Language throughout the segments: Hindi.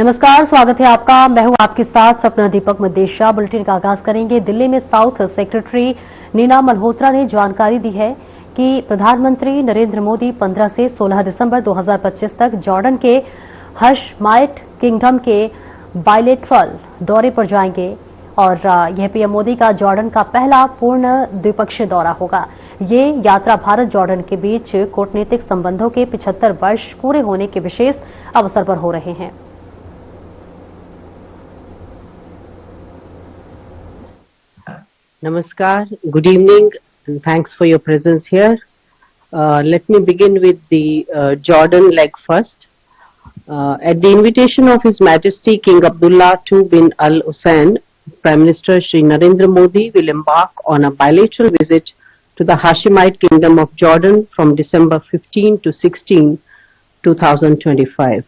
नमस्कार, स्वागत है आपका। मैं हूं आपके साथ सपना दीपक मदेशिया। बुलेटिन का आगाज करेंगे। दिल्ली में साउथ सेक्रेटरी नीना मल्होत्रा ने जानकारी दी है कि प्रधानमंत्री नरेंद्र मोदी 15 से 16 दिसंबर 2025 तक जॉर्डन के हशमाइट किंगडम के बायलेटरल दौरे पर जाएंगे और यह पीएम मोदी का जॉर्डन का पहला पूर्ण द्विपक्षीय दौरा होगा। ये यात्रा भारत जॉर्डन के बीच कूटनीतिक संबंधों के 75 वर्ष पूरे होने के विशेष अवसर पर हो रहे हैं। Namaskar, good evening, and thanks for your presence here. Let me begin with the Jordan leg first. At the invitation of His Majesty King Abdullah II bin Al Hussein, Prime Minister Shri Narendra Modi will embark on a bilateral visit to the Hashemite Kingdom of Jordan from December 15 to 16, 2025.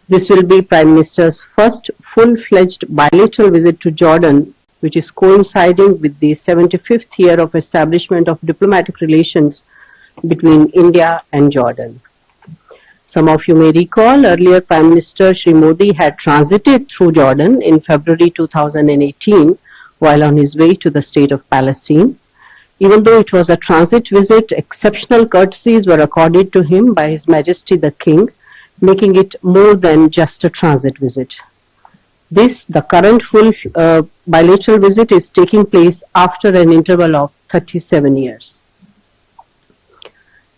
This will be Prime Minister's first full-fledged bilateral visit to Jordan, which is coinciding with the 75th year of establishment of diplomatic relations between India and Jordan. Some of you may recall earlier Prime Minister Shri Modi had transited through Jordan in February 2018 while on his way to the state of Palestine. Even though it was a transit visit, exceptional courtesies were accorded to him by His Majesty the King, making it more than just a transit visit. The current full bilateral visit is taking place after an interval of 37 years.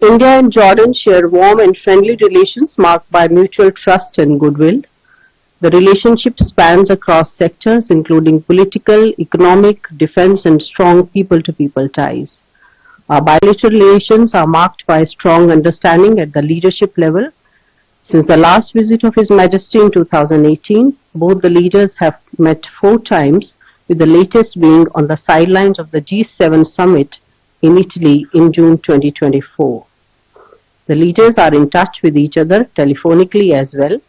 India and Jordan share warm and friendly relations marked by mutual trust and goodwill. The relationship spans across sectors including political, economic, defense and strong people-to-people ties. Our bilateral relations are marked by strong understanding at the leadership level. Since the last visit of His Majesty in 2018, both the leaders have met 4 times, with the latest being on the sidelines of the G7 summit in Italy in June 2024. The leaders are in touch with each other telephonically as well,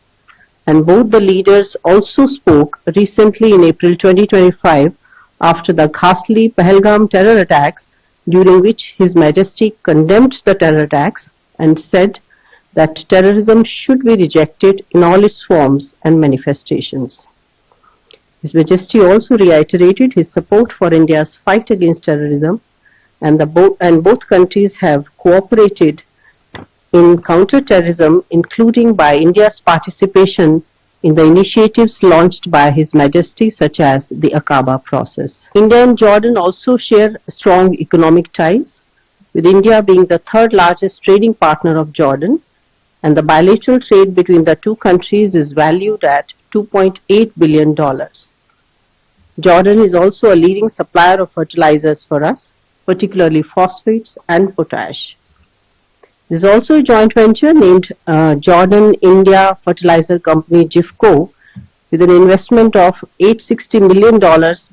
and both the leaders also spoke recently in April 2025 after the ghastly Pahalgam terror attacks, during which His Majesty condemned the terror attacks and said that terrorism should be rejected in all its forms and manifestations. His Majesty also reiterated his support for India's fight against terrorism, and both countries have cooperated in counter-terrorism, including by India's participation in the initiatives launched by His Majesty, such as the Aqaba process. India and Jordan also share strong economic ties, with India being the 3rd largest trading partner of Jordan, and the bilateral trade between the two countries is valued at $2.8 billion. Jordan is also a leading supplier of fertilizers for us, particularly phosphates and potash. There is also a joint venture named Jordan India Fertilizer Company JIFCO, with an investment of $860 million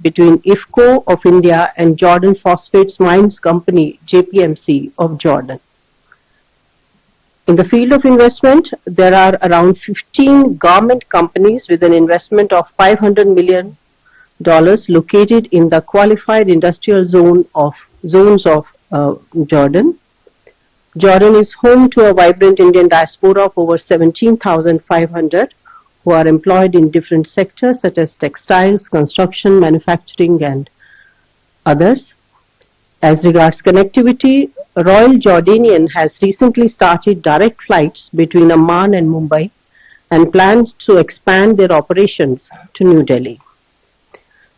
between IFCO of India and Jordan Phosphates Mines Company JPMC of Jordan. In the field of investment, there are around 15 government companies with an investment of $500 million located in the qualified industrial zones of Jordan. Jordan is home to a vibrant Indian diaspora of over 17,500 who are employed in different sectors such as textiles, construction, manufacturing and others. As regards connectivity, Royal Jordanian has recently started direct flights between Amman and Mumbai and plans to expand their operations to New Delhi.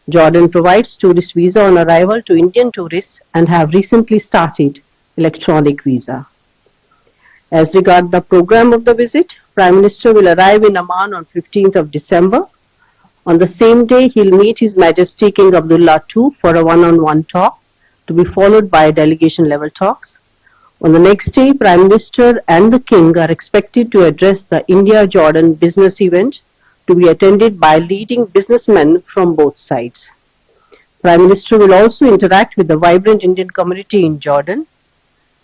Jordan provides tourist visa on arrival to Indian tourists and have recently started electronic visa. As regards the program of the visit, Prime Minister will arrive in Amman on 15th of December. On the same day, he will meet His Majesty King Abdullah II for a one-on-one talk, to be followed by delegation-level talks. On the next day, Prime Minister and the King are expected to address the India-Jordan business event, to be attended by leading businessmen from both sides. Prime Minister will also interact with the vibrant Indian community in Jordan,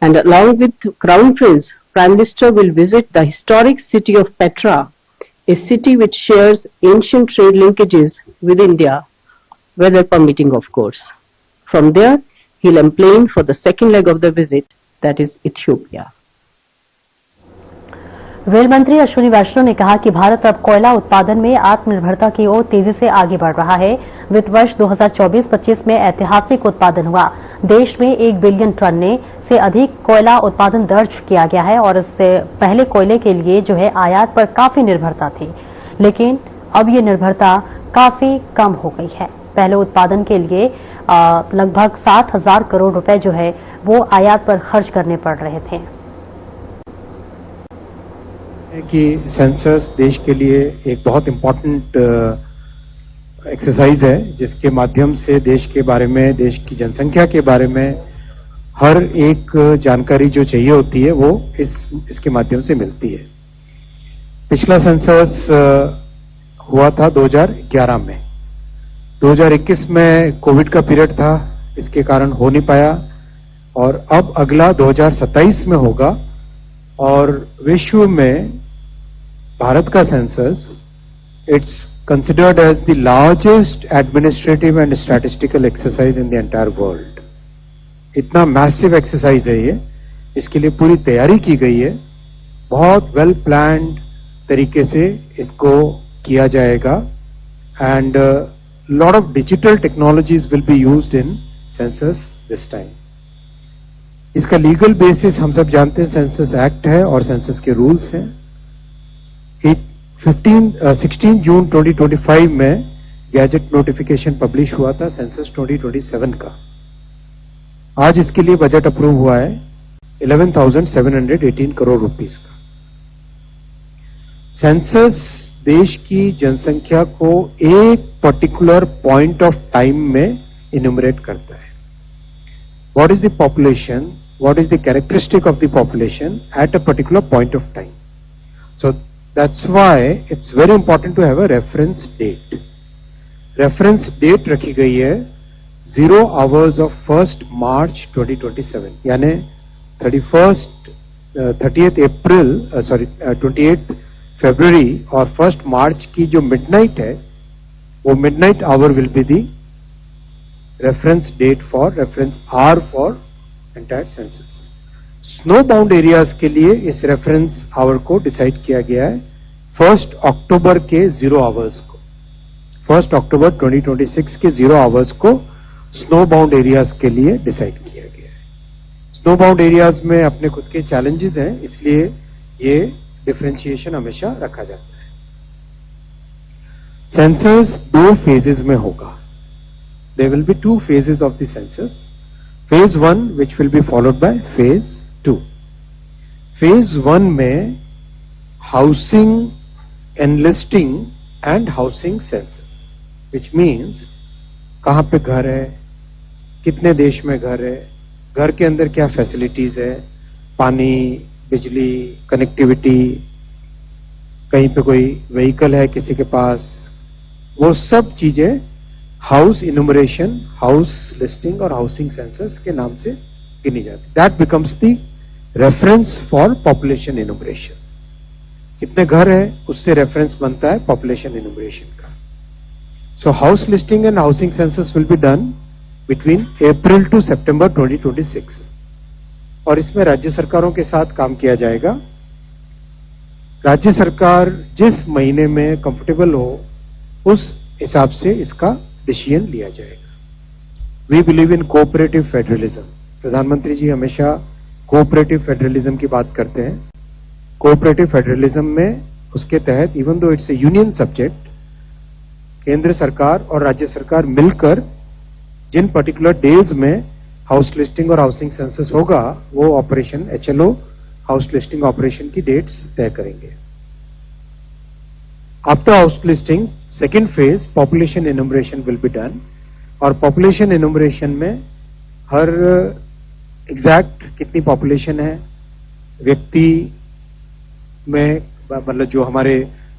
and along with Crown Prince, Prime Minister will visit the historic city of Petra, a city which shares ancient trade linkages with India, weather permitting of course. From there, he'll emplane for the second leg of the visit, that is Ethiopia. Rail मंत्री अश्विनी वैष्णव ने कहा कि भारत अब कोयला उत्पादन में आत्मनिर्भरता की ओर तेजी से आगे बढ़ रहा है। वित्त वर्ष 2024-25 में ऐतिहासिक उत्पादन हुआ। देश में 1 बिलियन टन से अधिक कोयला उत्पादन दर्ज किया गया है और इससे पहले कोयले के लिए जो है आयात पर काफी निर्भरता थी, लेकिन अब ये निर्भरता काफी कम हो गई है। पहले उत्पादन के लिए लगभग 7,000 करोड़ रुपए जो है वो आयात पर खर्च करने पड़ रहे थे। कि सेंसस देश के लिए एक बहुत इम्पोर्टेंट एक्सरसाइज है, जिसके माध्यम से देश के बारे में, देश की जनसंख्या के बारे में हर एक जानकारी जो चाहिए होती है वो इसके माध्यम से मिलती है। पिछला सेंसस हुआ था 2011 में। 2021 में कोविड का पीरियड था, इसके कारण हो नहीं पाया, और अब अगला 2027 में होगा। और विश्व में भारत का census it's considered as the largest administrative and statistical exercise in the entire world. इतना मैसिव एक्सरसाइज है ये, इसके लिए पूरी तैयारी की गई है, बहुत वेल प्लान्ड तरीके से इसको किया जाएगा। And lot of digital technologies will be used in census this time. इसका लीगल बेसिस हम सब जानते हैं, सेंसस एक्ट है और सेंसस के रूल्स हैं। 16 जून 2025 में गैजेट नोटिफिकेशन पब्लिश हुआ था सेंसस 2027 का। आज इसके लिए बजट अप्रूव हुआ है 11,718 करोड़ रुपीस का। सेंसस देश की जनसंख्या को एक पर्टिकुलर पॉइंट ऑफ टाइम में इन्यूमरेट करता है। What is the population? What is the characteristic of the population at a particular point of time? So that's why it's very important to have a reference date. Reference date रखी गई है 0 hours of 1st March 2027, यानी 28th February और 1st March की जो midnight है, वो midnight hour will be the reference date for reference hour for entire census. Snow bound areas के लिए इस रेफरेंस आवर को डिसाइड किया गया है 1 अक्टूबर के 0 आवर्स को। 1 अक्टूबर 2026 के 0 आवर्स को स्नो बाउंड एरियाज के लिए डिसाइड किया गया है। स्नो बाउंड एरियाज में अपने खुद के चैलेंजेस हैं, इसलिए ये डिफरेंशिएशन हमेशा रखा जाता है। सेंसस 2 फेजेस में होगा। There will be 2 phases of the census. Phase 1 which will be followed by phase 2. Phase 1 में housing enlisting and housing census, which means कहां पे घर है, कितने देश में घर है, घर के अंदर क्या फैसिलिटीज है, पानी, बिजली, कनेक्टिविटी, कहीं पे कोई व्हीकल है किसी के पास, वो सब चीजें हाउस इन्यूमरेशन, हाउस लिस्टिंग और हाउसिंग सेंसस के नाम से गिनी जाती। That becomes the reference for population enumeration. कितने घर है उससे रेफरेंस बनता है पॉपुलेशन इन्यूमरेशन का। So house listing and housing census will be done between April to September 2026 और इसमें राज्य सरकारों के साथ काम किया जाएगा। राज्य सरकार जिस महीने में कंफर्टेबल हो उस हिसाब से इसका डिसीजन लिया जाएगा। We believe in cooperative federalism. प्रधानमंत्री जी हमेशा कोऑपरेटिव फेडरलिज्म की बात करते हैं। कोऑपरेटिव फेडरलिज्म में उसके तहत even though it's A union subject, केंद्र सरकार और राज्य सरकार मिलकर जिन पर्टिकुलर डेज में हाउस लिस्टिंग और हाउसिंग सेंसस होगा वो operation HLO house listing operation की डेट्स तय करेंगे। After house listing second phase population enumeration will be done और पॉपुलेशन एन्यूमरेशन में हर एग्जैक्ट कितनी पॉपुलेशन है व्यक्ति में, मतलब जो हमारे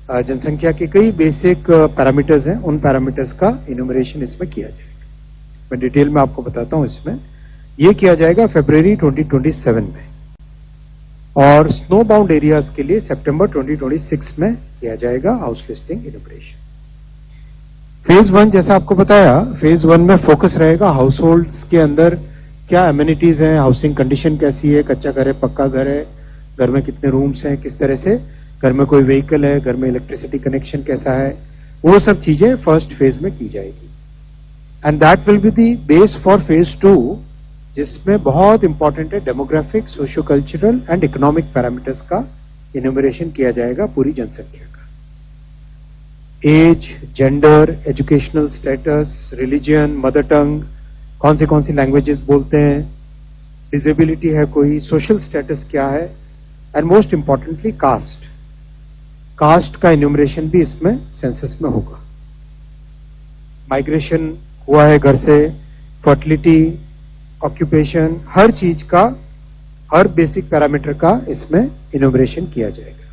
जनसंख्या के कई बेसिक पैरामीटर्स हैं उन पैरामीटर्स का एन्यूमरेशन इसमें किया जाएगा। मैं डिटेल में आपको बताता हूं। इसमें यह किया जाएगा फरवरी 2027 में और स्नो बाउंड एरियाज के लिए सितंबर 2026 में किया जाएगा हाउस लिस्टिंग एन्यूमरेशन। फेज 1 जैसा आपको बताया, फेज 1 में फोकस रहेगा हाउस होल्ड्स के अंदर क्या एमिनिटीज हैं, हाउसिंग कंडीशन कैसी है, कच्चा घर है, पक्का घर है, घर में कितने रूम्स हैं, किस तरह से घर में कोई व्हीकल है, घर में इलेक्ट्रिसिटी कनेक्शन कैसा है, वो सब चीजें फर्स्ट फेज में की जाएगी। And that will be the base for phase 2, जिसमें बहुत इंपॉर्टेंट है demographic, socio cultural and economic parameters का इन्यूमरेशन किया जाएगा पूरी जनसंख्या का। Age, gender, educational status, religion, mother tongue, कौन सी लैंग्वेजेस बोलते हैं, डिसेबिलिटी है कोई, सोशल स्टेटस क्या है, एंड मोस्ट इंपॉर्टेंटली कास्ट का इन्यूमरेशन भी इसमें सेंसस में होगा। माइग्रेशन हुआ है घर से, फर्टिलिटी, ऑक्यूपेशन, हर चीज का, हर बेसिक पैरामीटर का इसमें इन्यूमरेशन किया जाएगा।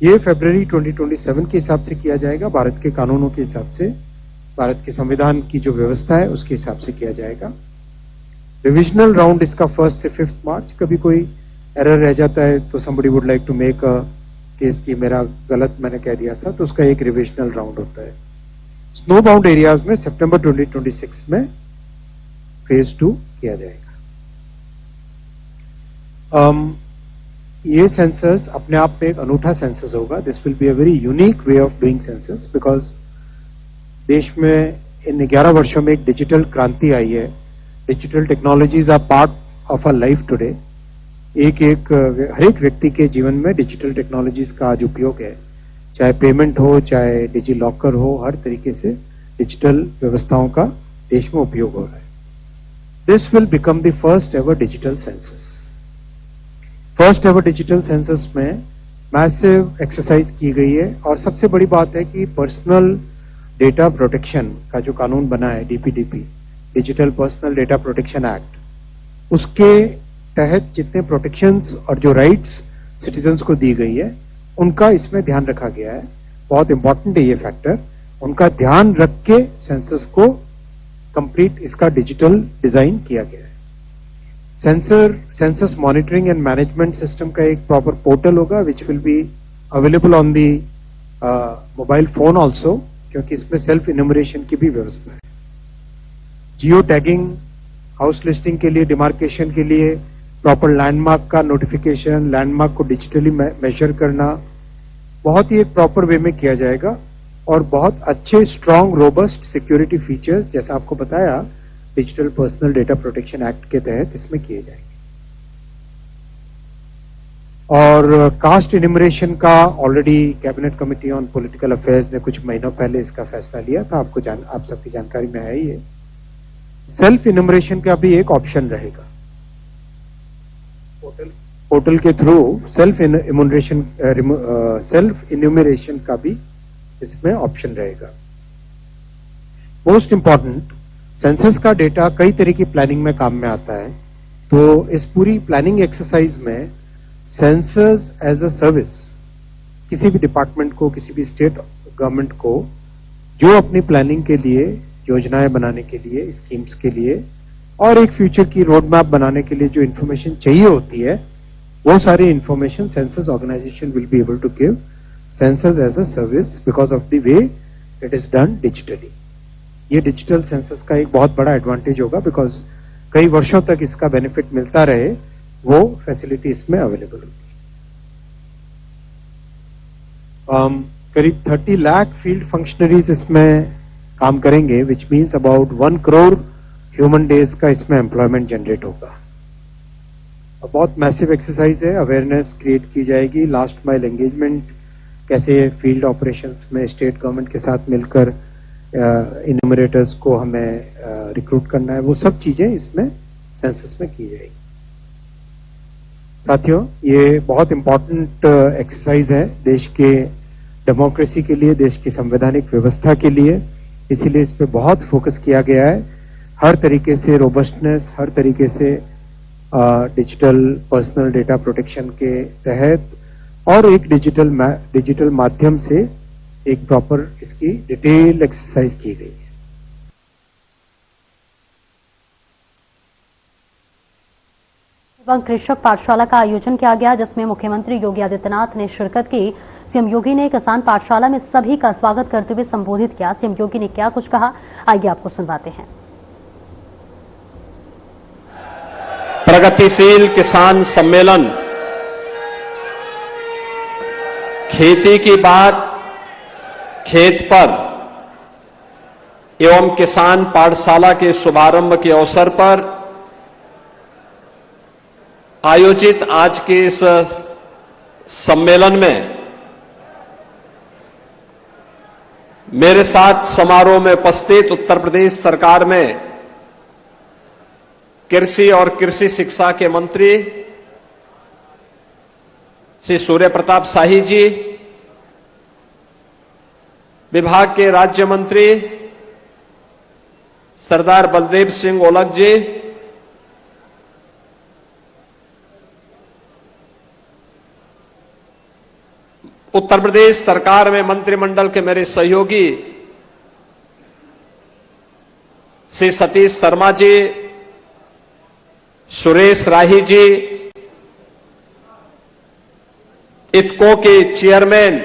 ये फरवरी 2027 के हिसाब से किया जाएगा, भारत के कानूनों के हिसाब से, भारत के संविधान की जो व्यवस्था है उसके हिसाब से किया जाएगा। रिविजनल राउंड इसका 1 से 5 मार्च। कभी कोई एरर रह जाता है तो somebody would like to make a case की मेरा गलत मैंने कह दिया था, तो उसका एक रिविजनल राउंड होता है। स्नो बाउंड एरियाज में सितंबर 2026 में फेज 2 किया जाएगा। ये सेंसस अपने आप में एक अनूठा सेंसस होगा। This will be a very unique way of doing census, because देश में इन 11 वर्षों में एक डिजिटल क्रांति आई है। Digital technologies are part of our life today. हर एक व्यक्ति के जीवन में डिजिटल टेक्नोलॉजीज का आज उपयोग है, चाहे पेमेंट हो, चाहे डिजी लॉकर हो, हर तरीके से डिजिटल व्यवस्थाओं का देश में उपयोग हो रहा है। This will become the first ever digital census. First ever digital census में मैसिव एक्सरसाइज की गई है, और सबसे बड़ी बात है कि पर्सनल डेटा प्रोटेक्शन का जो कानून बना है, DPDP, digital personal data protection act, उसके तहत जितने प्रोटेक्शंस और जो राइट्स सिटीजन्स को दी गई है उनका इसमें ध्यान रखा गया है। बहुत इंपॉर्टेंट है ये फैक्टर, उनका ध्यान रख के सेंसस को कंप्लीट इसका डिजिटल डिजाइन किया गया है। Census monitoring and management system का एक प्रॉपर पोर्टल होगा which will be available on the mobile phone also, क्योंकि इसमें सेल्फ इन्यूमरेशन की भी व्यवस्था है। जियो टैगिंग, हाउस लिस्टिंग के लिए, डिमार्केशन के लिए प्रॉपर लैंडमार्क का नोटिफिकेशन, लैंडमार्क को डिजिटली मेजर करना बहुत ही एक प्रॉपर वे में किया जाएगा, और बहुत अच्छे स्ट्रांग रोबस्ट सिक्योरिटी फीचर्स, जैसा आपको बताया, digital personal data protection act के तहत इसमें किए जाएंगे। और कास्ट इन्यूमरेशन का already cabinet committee on political affairs ने कुछ महीनों पहले इसका फैसला लिया था, आप सबकी जानकारी में है ही है। सेल्फ इन्यूमरेशन का भी एक ऑप्शन रहेगा। पोर्टल के थ्रू सेल्फ इन्यूमरेशन का भी इसमें ऑप्शन रहेगा। मोस्ट इंपॉर्टेंट, सेंसस का डेटा कई तरह की प्लानिंग में काम में आता है, तो इस पूरी प्लानिंग एक्सरसाइज में सेंसस एज अ सर्विस किसी भी डिपार्टमेंट को, किसी भी स्टेट गवर्नमेंट को जो अपनी प्लानिंग के लिए, योजनाएं बनाने के लिए, स्कीम्स के लिए और एक फ्यूचर की रोड मैप बनाने के लिए जो इन्फॉर्मेशन चाहिए होती है, वो सारी information census organisation will be able to give census as a service because of the way it is done digitally. ये डिजिटल सेंसस का एक बहुत बड़ा एडवांटेज होगा, बिकॉज कई वर्षों तक इसका बेनिफिट मिलता रहे, वो फैसिलिटी इसमें अवेलेबल होगी। करीब 30 लाख फील्ड फंक्शनरीज इसमें काम करेंगे, which means about 1 crore human days का इसमें एम्प्लॉयमेंट जनरेट होगा। बहुत मैसिव एक्सरसाइज है, अवेयरनेस क्रिएट की जाएगी, लास्ट माइल एंगेजमेंट, कैसे फील्ड ऑपरेशंस में स्टेट गवर्नमेंट के साथ मिलकर इन्यूमरेटर्स को हमें रिक्रूट करना है, वो सब चीजें इसमें सेंसस में की जाएगी। साथियों, ये बहुत इंपॉर्टेंट एक्सरसाइज है देश के डेमोक्रेसी के लिए, देश की संवैधानिक व्यवस्था के लिए, इसीलिए इस पे बहुत फोकस किया गया है। हर तरीके से रोबस्टनेस, हर तरीके से डिजिटल पर्सनल डेटा प्रोटेक्शन के तहत और एक डिजिटल माध्यम से एक प्रॉपर इसकी डिटेल एक्सरसाइज की गई है। एवं कृषक पाठशाला का आयोजन किया गया, जिसमें मुख्यमंत्री योगी आदित्यनाथ ने शिरकत की। सीएम योगी ने किसान पाठशाला में सभी का स्वागत करते हुए संबोधित किया। सीएम योगी ने क्या कुछ कहा, आइए आपको सुनवाते हैं। प्रगतिशील किसान सम्मेलन खेती की बात खेत पर एवं किसान पाठशाला के शुभारंभ के अवसर पर आयोजित आज के इस सम्मेलन में मेरे साथ समारोह में उपस्थित उत्तर प्रदेश सरकार में कृषि और कृषि शिक्षा के मंत्री श्री सूर्य प्रताप शाही जी, विभाग के राज्य मंत्री सरदार बलदेव सिंह ओलख जी, उत्तर प्रदेश सरकार में मंत्रिमंडल के मेरे सहयोगी श्री सतीश शर्मा जी, सुरेश राही जी, इफको के चेयरमैन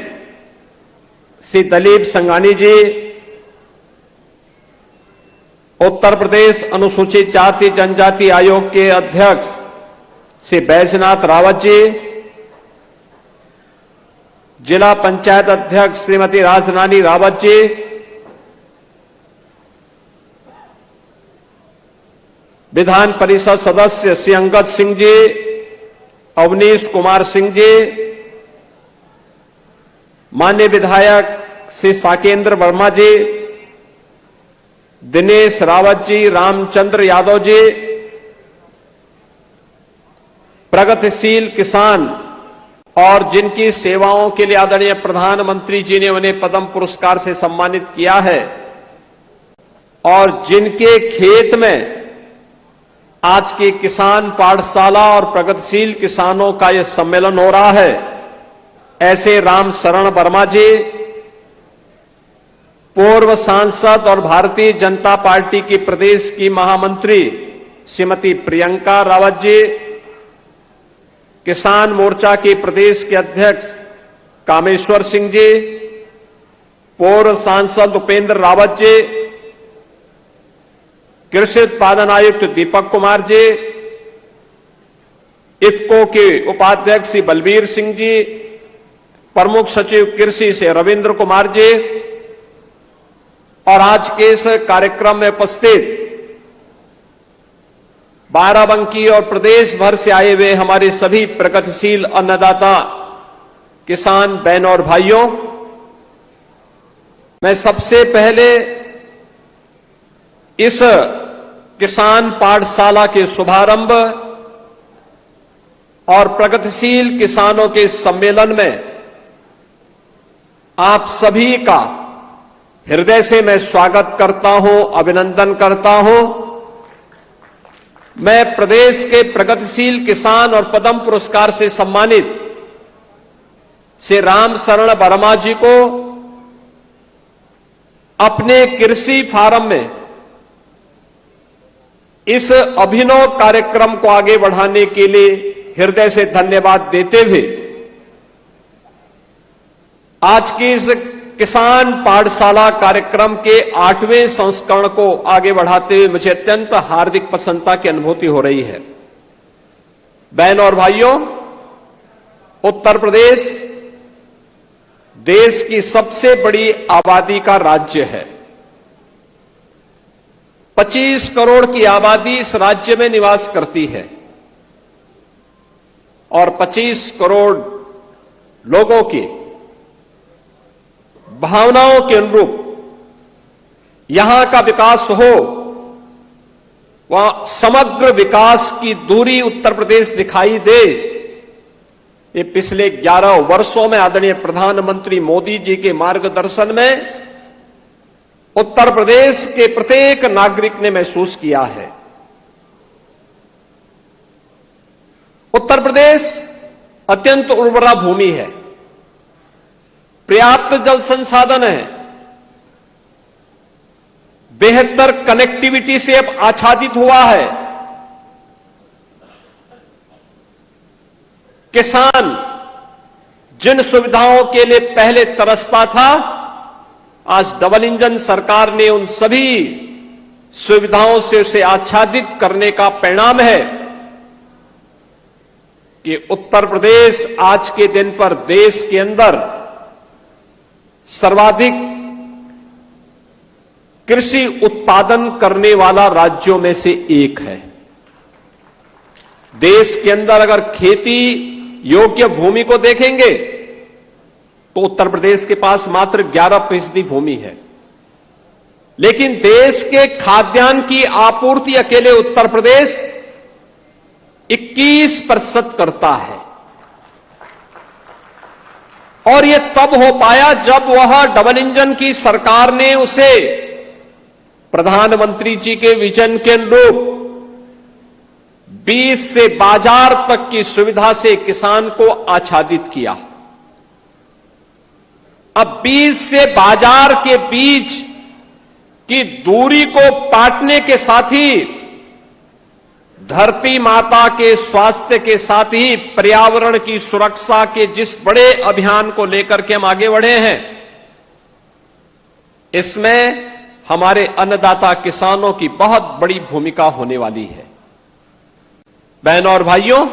श्री दिलीप संघानी जी, उत्तर प्रदेश अनुसूचित जाति जनजाति आयोग के अध्यक्ष श्री बैजनाथ रावत जी, जिला पंचायत अध्यक्ष श्रीमती राजरानी रावत जी, विधान परिषद सदस्य श्री अंगद सिंह जी, अवनीश कुमार सिंह जी, माननीय विधायक श्री साकेंद्र वर्मा जी, दिनेश रावत जी, रामचंद्र यादव जी, प्रगतिशील किसान और जिनकी सेवाओं के लिए आदरणीय प्रधानमंत्री जी ने उन्हें पद्म पुरस्कार से सम्मानित किया है और जिनके खेत में आज की किसान पाठशाला और प्रगतिशील किसानों का यह सम्मेलन हो रहा है, ऐसे राम शरण वर्मा जी, पूर्व सांसद और भारतीय जनता पार्टी की प्रदेश की महामंत्री श्रीमती प्रियंका रावत जी, किसान मोर्चा के प्रदेश के अध्यक्ष कामेश्वर सिंह जी, पूर्व सांसद उपेंद्र रावत जी, कृषि उत्पादन आयुक्त दीपक कुमार जी, इफको के उपाध्यक्ष श्री बलबीर सिंह जी, प्रमुख सचिव कृषि से रविंद्र कुमार जी और आज के इस कार्यक्रम में उपस्थित बाराबंकी और प्रदेश भर से आए हुए हमारे सभी प्रगतिशील अन्नदाता किसान बहनों और भाइयों, मैं सबसे पहले इस किसान पाठशाला के शुभारंभ और प्रगतिशील किसानों के सम्मेलन में आप सभी का हृदय से मैं स्वागत करता हूं, अभिनंदन करता हूं। मैं प्रदेश के प्रगतिशील किसान और पद्म पुरस्कार से सम्मानित श्री राम शरण वर्मा जी को अपने कृषि फार्म में इस अभिनव कार्यक्रम को आगे बढ़ाने के लिए हृदय से धन्यवाद देते हुए आज की इस किसान पाठशाला कार्यक्रम के 8वें संस्करण को आगे बढ़ाते हुए मुझे अत्यंत हार्दिक प्रसन्नता की अनुभूति हो रही है। बहनों और भाइयों, उत्तर प्रदेश देश की सबसे बड़ी आबादी का राज्य है। 25 करोड़ की आबादी इस राज्य में निवास करती है और 25 करोड़ लोगों की भावनाओं के अनुरूप यहां का विकास हो, वह समग्र विकास की दूरी उत्तर प्रदेश दिखाई दे, ये पिछले 11 वर्षों में आदरणीय प्रधानमंत्री मोदी जी के मार्गदर्शन में उत्तर प्रदेश के प्रत्येक नागरिक ने महसूस किया है। उत्तर प्रदेश अत्यंत उर्वरा भूमि है, पर्याप्त जल संसाधन है, बेहतर कनेक्टिविटी से अब आच्छादित हुआ है। किसान जिन सुविधाओं के लिए पहले तरसता था, आज डबल इंजन सरकार ने उन सभी सुविधाओं से उसे आच्छादित करने का परिणाम है कि उत्तर प्रदेश आज के दिन पर देश के अंदर सर्वाधिक कृषि उत्पादन करने वाला राज्यों में से एक है। देश के अंदर अगर खेती योग्य भूमि को देखेंगे तो उत्तर प्रदेश के पास मात्र 11% भूमि है, लेकिन देश के खाद्यान्न की आपूर्ति अकेले उत्तर प्रदेश 21% करता है। और यह तब हो पाया जब वह डबल इंजन की सरकार ने उसे प्रधानमंत्री जी के विजन के अनुरूप बीज से बाजार तक की सुविधा से किसान को आच्छादित किया। अब बीज से बाजार के बीच की दूरी को पाटने के साथ ही धरती माता के स्वास्थ्य के साथ ही पर्यावरण की सुरक्षा के जिस बड़े अभियान को लेकर के हम आगे बढ़े हैं, इसमें हमारे अन्नदाता किसानों की बहुत बड़ी भूमिका होने वाली है। बहनों और भाइयों,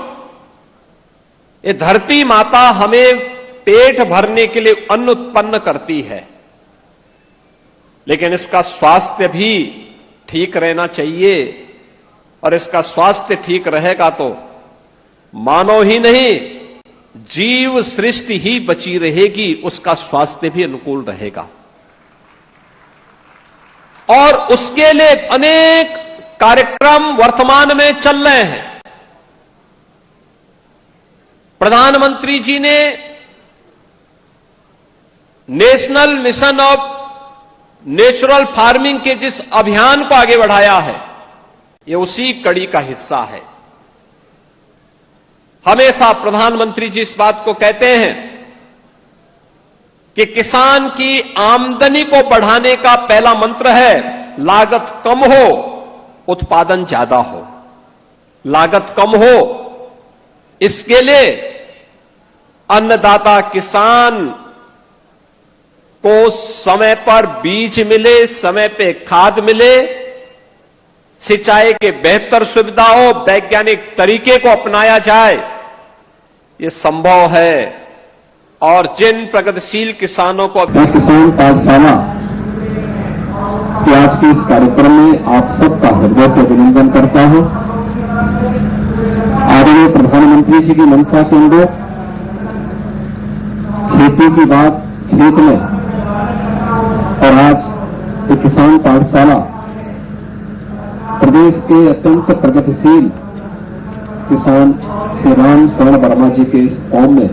ये धरती माता हमें पेट भरने के लिए अन्न उत्पन्न करती है, लेकिन इसका स्वास्थ्य भी ठीक रहना चाहिए। और इसका स्वास्थ्य ठीक रहेगा तो मानव ही नहीं, जीव सृष्टि ही बची रहेगी, उसका स्वास्थ्य भी अनुकूल रहेगा। और उसके लिए अनेक कार्यक्रम वर्तमान में चल रहे हैं। प्रधानमंत्री जी ने national mission of natural farming के जिस अभियान को आगे बढ़ाया है, ये उसी कड़ी का हिस्सा है। हमेशा प्रधानमंत्री जी इस बात को कहते हैं कि किसान की आमदनी को बढ़ाने का पहला मंत्र है लागत कम हो, उत्पादन ज्यादा हो। लागत कम हो, इसके लिए अन्नदाता किसान को समय पर बीज मिले, समय पे खाद मिले, सिंचाई के बेहतर सुविधा हो, वैज्ञानिक तरीके को अपनाया जाए, ये संभव है। और जिन प्रगतिशील किसानों को मैं किसान पाठशाला के आज के इस कार्यक्रम में आप सबका हृदय से अभिनंदन करता हूं। आदरणीय प्रधानमंत्री जी की मंशा के अनुरूप खेती की बात खेत में, और आज एक किसान पाठशाला प्रदेश के अत्यंत प्रगतिशील किसान श्री राम शरण वर्मा जी के इस फॉर्म में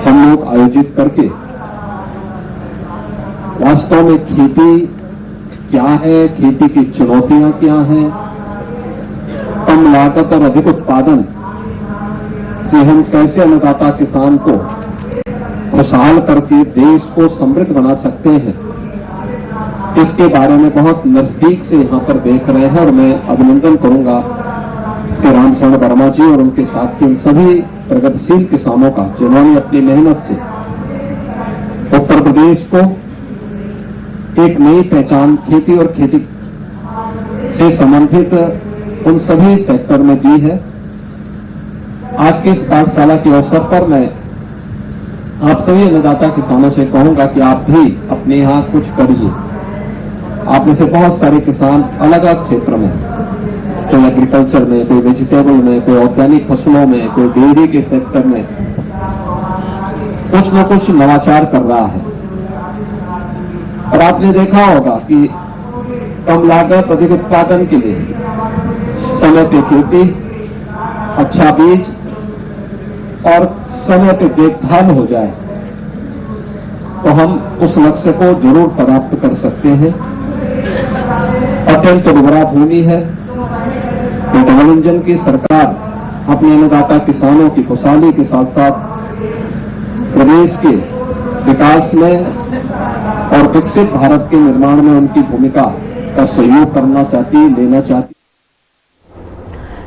हम लोग आयोजित करके वास्तव में खेती क्या है, खेती की चुनौतियां क्या हैं, कम लागत और अधिक उत्पादन से हम कैसे अन्नदाता किसान को खुशहाल करके देश को समृद्ध बना सकते हैं, इसके बारे में बहुत नजदीक से यहां पर देख रहे हैं। और मैं अभिनंदन करूंगा श्री राम शरण वर्मा जी और उनके साथ के उन सभी प्रगतिशील किसानों का, जिन्होंने अपनी मेहनत से उत्तर प्रदेश को एक नई पहचान खेती और खेती से संबंधित उन सभी सेक्टर में दी है। आज के इस पाठशाला के अवसर पर मैं आप सभी अन्नदाता किसानों से कहूंगा कि आप भी अपने यहां कुछ करिए। आप में से बहुत सारे किसान अलग अलग क्षेत्र में, कोई एग्रीकल्चर में, कोई वेजिटेबल में, कोई ऑर्गेनिक फसलों में, कोई डेयरी के सेक्टर में कुछ न कुछ नवाचार कर रहा है। और आपने देखा होगा कि कम लागत अधिक उत्पादन के लिए समय पे खेती, अच्छा बीज और समय पे देखभाल हो जाए तो हम उस लक्ष्य को जरूर प्राप्त कर सकते हैं। अत्यंत दुर्बरा भूमि है, तो डबल इंजन की सरकार अपने अन्नदाता किसानों की खुशहाली के साथ साथ प्रदेश के विकास में और विकसित भारत के निर्माण में उनकी भूमिका का सहयोग करना चाहती, लेना चाहती।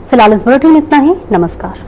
फिलहाल इस बुलेटिन में इतना ही। नमस्कार।